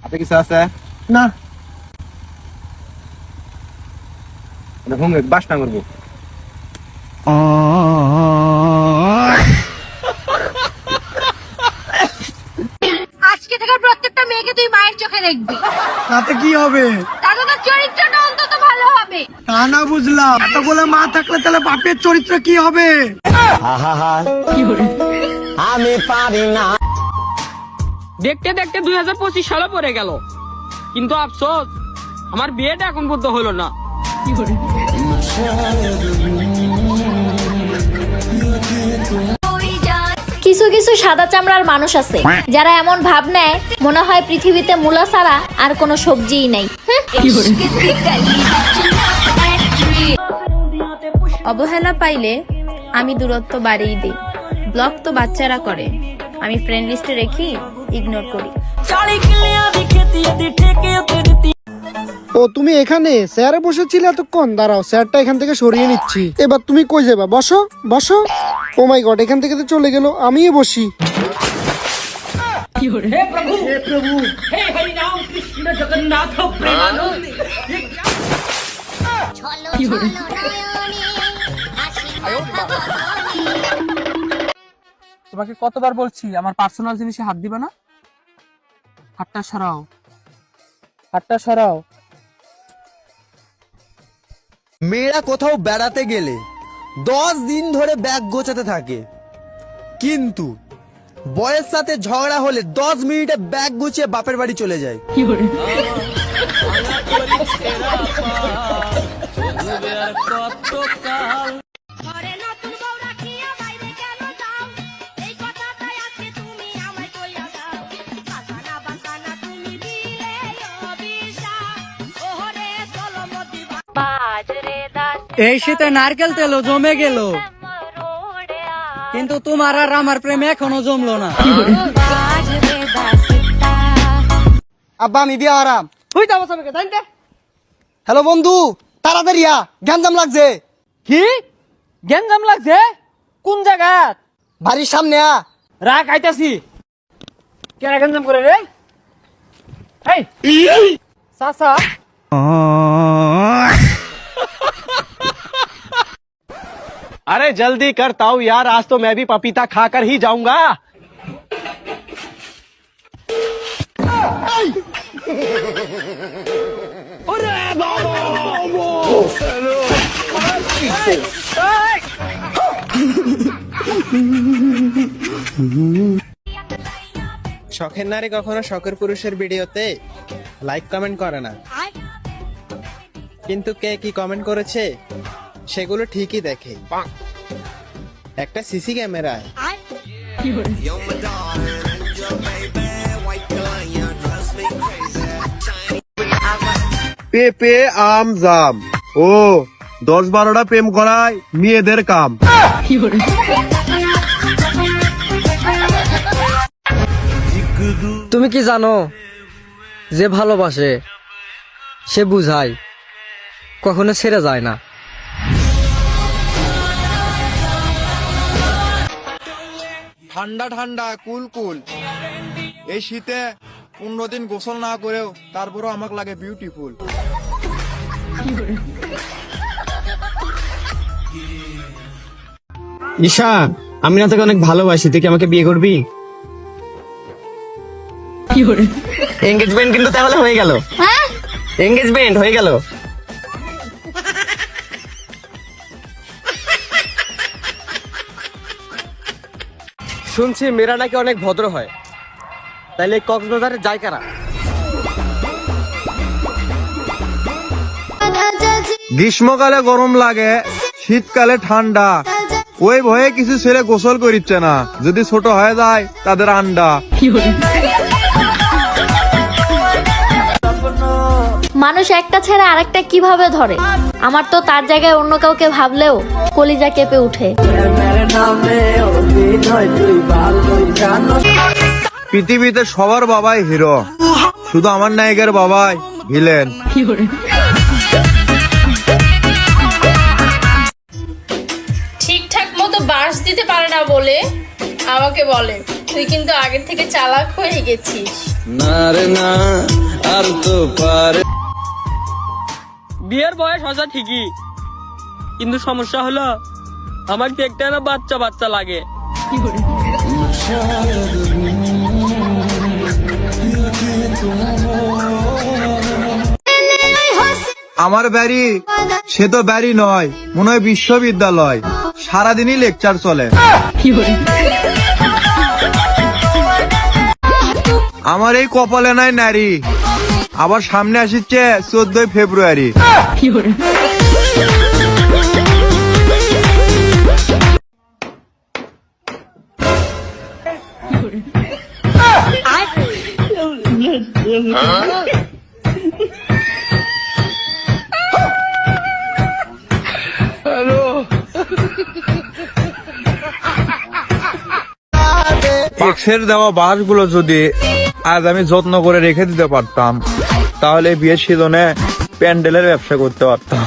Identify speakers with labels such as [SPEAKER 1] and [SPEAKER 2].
[SPEAKER 1] হাতে কিছু আছে?
[SPEAKER 2] না।
[SPEAKER 1] ঘুম বাস না করবো।
[SPEAKER 3] আজকে থেকে প্রত্যেকটা মেয়েকে তুই মায়ের চোখে দেখবি।
[SPEAKER 2] তাতে কি হবে?
[SPEAKER 3] তাতে তোর চরিত্রটা অন্তত ভালো হবে।
[SPEAKER 2] তা না বুঝলাম, এতগুলো মা থাকলে তাহলে বাপের চরিত্র কি হবে?
[SPEAKER 4] আমি পারি না।
[SPEAKER 5] দেখতে দেখতে 2025 সালে পড়ে গেল, কিন্তু আফসোস আমার বিয়েটা এখন পর্যন্ত হলো না।
[SPEAKER 6] কিছু কিছু সাদা চামড়ার মানুষ আছে যারা এমন ভাব নেয় মনে হয় পৃথিবীতে মূলা ছাড়া আর কোনো সবজিই নাই।
[SPEAKER 7] অবহেলা পাইলে আমি দূরত্ব বাড়িয়ে দিই। ব্লক তো বাচ্চারা করে, আমি ফ্রেন্ড লিস্টে রেখি, ইগনোর করি।
[SPEAKER 2] ও তুমি এখানে স্যারে বসেছিলে এতক্ষণ? দাঁড়াও, স্যারটা এখান থেকে সরিয়ে নিচ্ছি। এবার তুমি কই যাবা? বসো বসো। ও মাই গড, এখান থেকে তো চলে গেল, আমিই বসি।
[SPEAKER 5] তোমাকে কতবার বলছি আমার পার্সোনাল জিনিসে হাত দিবে না? হাতটা সরাও, হাতটা সরাও।
[SPEAKER 4] মেয়েরা কোথাও বেড়াতে গেলে 10 দিন ধরে ব্যাগ গোছাতে থাকে, কিন্তু বয়ের সাথে ঝগড়া হলে 10 মিনিটে ব্যাগ গুছিয়ে বাপের বাড়ি চলে যায়।
[SPEAKER 5] এই শীতে নারকেল তেলও জমে গেল, কিন্তু তোমার আর আমার প্রেম এখনো জমলো না।
[SPEAKER 2] আব্বা আমি বিয়ে আরাম।
[SPEAKER 5] তুই যাবো সবাইকে জানতে।
[SPEAKER 2] হ্যালো বন্ধু, তাড়াতাড়ি আ, গ্যাঞ্জাম লাগছে।
[SPEAKER 5] কি গ্যাঞ্জাম লাগছে? কোন জায়গা?
[SPEAKER 2] বাড়ির সামনে আ।
[SPEAKER 5] রাখ আইতাছি। কেন গ্যাঞ্জাম করে রে? এই সাসা,
[SPEAKER 4] अरे जल्दी करता हूँ यार, आज तो मैं भी पपीता खाकर ही जाऊंगा। শখের নারী কখনো শখের পুরুষের ভিডিওতে লাইক কমেন্ট করে না, কিন্তু কে কি কমেন্ট করেছে সেগুলো ঠিকই দেখে একটা সিসি ক্যামেরায়।
[SPEAKER 1] পেঁপে আম জাম ও 10-12টা প্রেম করায় মেয়েদের কাম।
[SPEAKER 5] তুমি কি জানো যে ভালোবাসে সে বুঝায়, কখনো ছেড়ে যায় না।
[SPEAKER 1] ঠান্ডা ঠান্ডা কুল কুল, এই শীতে 15 দিন গোসল না করেও তারপরও আমাকে লাগে বিউটিফুল।
[SPEAKER 4] ঈশা, আমি না তোকে অনেক ভালোবাসি, তুই কি আমাকে বিয়ে করবি? এঙ্গেজমেন্ট কিন্তু তাহলে হয়ে গেল। এঙ্গেজমেন্ট হয়ে গেল। শুনছি মেয়েরা নাকি অনেক ভদ্র হয়, তাইলে কক্সবাজারে যায় কারা?
[SPEAKER 1] গ্রীষ্মকালে গরম লাগে, শীতকালে ঠান্ডা, ওই ভয়ে কিছু ছেলে গোসল করিচ্ছে না, যদি ছোট হয়ে যায় তাদের আন্ডা।
[SPEAKER 6] মানুষ একটা ছেড়ে আরেকটা কিভাবে ধরে? আমার তো তার জায়গায় অন্য কাউকে ভাবলেও কলিজা কেঁপে উঠে।
[SPEAKER 1] পৃথিবীতে সবার বাবাই হিরো, শুধু আমার নায়কের বাবাই ভিলেন।
[SPEAKER 7] ঠিকঠাক মতো বাঁশ দিতে পারে না বলে আমাকে বলে তুই কিন্তু আগের থেকে চালাক হয়ে গেছিস।
[SPEAKER 4] না রে না,
[SPEAKER 5] বিয়ের বয়স হয়তো ঠিকই, কিন্তু সমস্যা হলো আমার দেখতে না বাচ্চা বাচ্চা লাগে।
[SPEAKER 1] আমার বাড়ি সে তো বাড়ি নয়, মনে হয় বিশ্ববিদ্যালয়, সারাদিনই লেকচার চলে। আমার এই কপালে নাই নারী, আবার সামনে আসছে 14 ফেব্রুয়ারি। এক্সের দেওয়া বাঁশগুলো যদি আজ আমি যত্ন করে রেখে দিতে পারতাম, তাহলে বিয়ের সিজনে প্যান্ডেলের ব্যবসা করতে পারতাম।